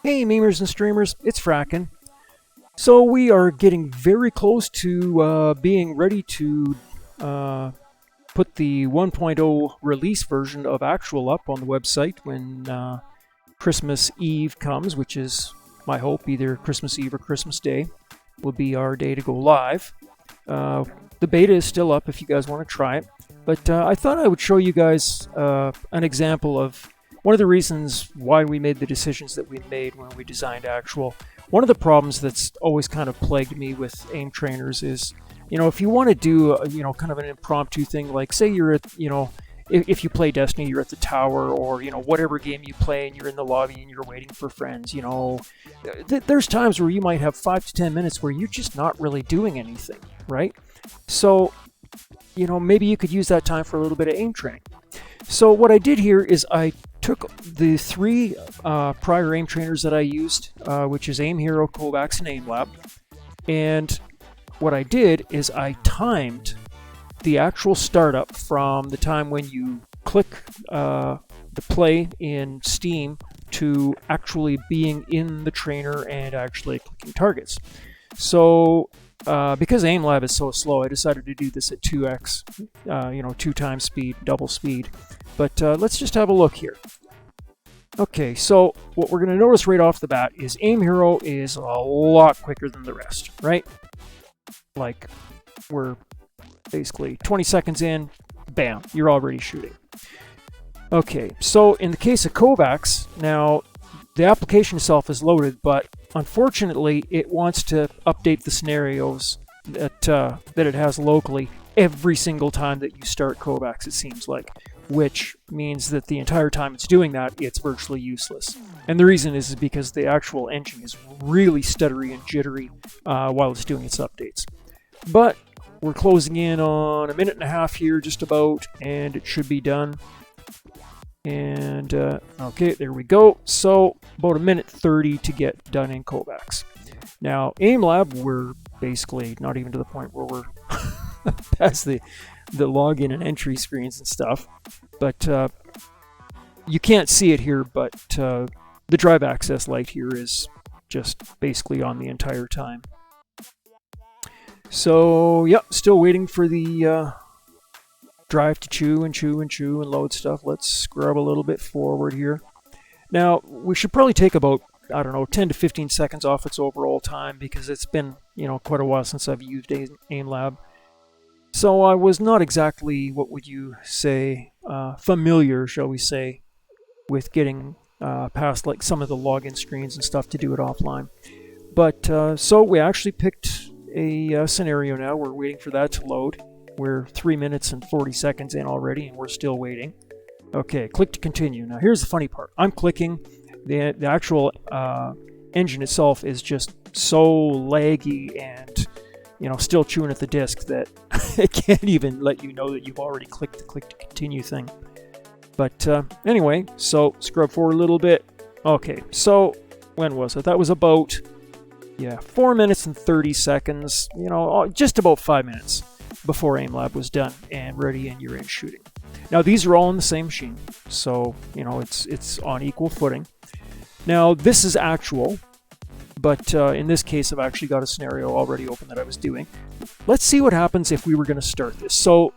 Hey memers and streamers, it's Fracken. So we are getting very close to being ready to put the 1.0 release version of Actual up on the website when Christmas Eve comes, which is my hope, either Christmas Eve or Christmas Day will be our day to go live. The beta is still up if you guys want to try it, but I thought I would show you guys an example of one of the reasons why we made the decisions that we made when we designed Actual. One of the problems that's always kind of plagued me with aim trainers is, if you want to do, kind of an impromptu thing, like say you're at, if you play Destiny, you're at the tower, or, whatever game you play and you're in the lobby and you're waiting for friends, there's times where you might have 5 to 10 minutes where you're just not really doing anything, right? So, maybe you could use that time for a little bit of aim training. So what I did here is I took the 3 prior aim trainers that I used, which is Aim Hero, Kovaaks and Aim Lab, and what I did is I timed the actual startup from the time when you click the play in Steam to actually being in the trainer and actually clicking targets. So because Aim Lab is so slow, I decided to do this at 2x, 2 times speed, double speed. But let's just have a look here. Okay, so what we're going to notice right off the bat is Aim Hero is a lot quicker than the rest, right? Like, we're basically 20 seconds in, bam, you're already shooting. Okay, so in the case of Kovaaks, now the application itself is loaded, but unfortunately it wants to update the scenarios that it has locally every single time that you start Kovaaks, it seems like, which means that the entire time it's doing that, it's virtually useless. And the reason is because the actual engine is really stuttery and jittery while it's doing its updates. But we're closing in on 1.5 minutes here, just about, and it should be done. And okay, there we go. So about 1:30 to get done in Kovaaks. Now, Aim Lab, we're basically not even to the point where we're past the login and entry screens and stuff. But you can't see it here, but the drive access light here is just basically on the entire time. So, yep, still waiting for the drive to chew and chew and chew and load stuff. Let's scrub a little bit forward here. Now, we should probably take about, 10 to 15 seconds off its overall time because it's been, quite a while since I've used Aim Lab. So I was not exactly, what would you say, familiar, shall we say, with getting past like some of the login screens and stuff to do it offline. But so we actually picked a scenario now. We're waiting for that to load. We're 3 minutes and 40 seconds in already, and we're still waiting. Okay, click to continue. Now here's the funny part. I'm clicking. The actual engine itself is just so laggy and still chewing at the disk that it can't even let you know that you've already clicked the click to continue thing. But anyway, so scrub forward a little bit. Okay, so when was it? That was about 4 minutes and 30 seconds. Just about 5 minutes before Aim Lab was done and ready, and you're in shooting. Now these are all on the same machine, so it's on equal footing. Now this is Actual, but in this case I've actually got a scenario already open that I was doing. Let's see what happens if we were going to start this. So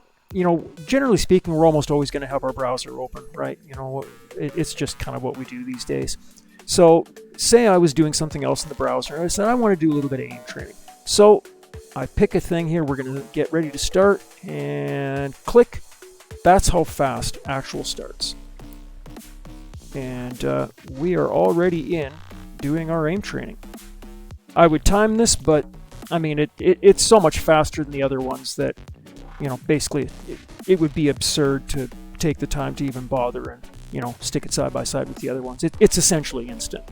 generally speaking, we're almost always going to have our browser open, right? It's just kind of what we do these days. So say I was doing something else in the browser, and I said I want to do a little bit of aim training. So I pick a thing here, we're going to get ready to start, and click. That's how fast Actual starts. And we are already in doing our aim training. I would time this, but I mean, it's so much faster than the other ones that, basically it would be absurd to take the time to even bother and, stick it side by side with the other ones. It's essentially instant.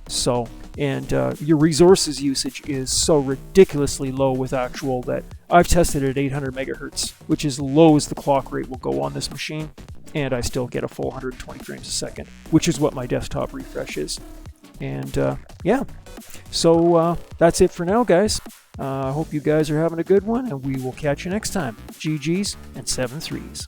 So, and your resources usage is so ridiculously low with Actual that I've tested it at 800 megahertz, which is low as the clock rate will go on this machine, and I still get a full 120 frames a second, which is what my desktop refresh is. And yeah, so that's it for now, guys. I hope you guys are having a good one, and we will catch you next time. GG's and 7 threes.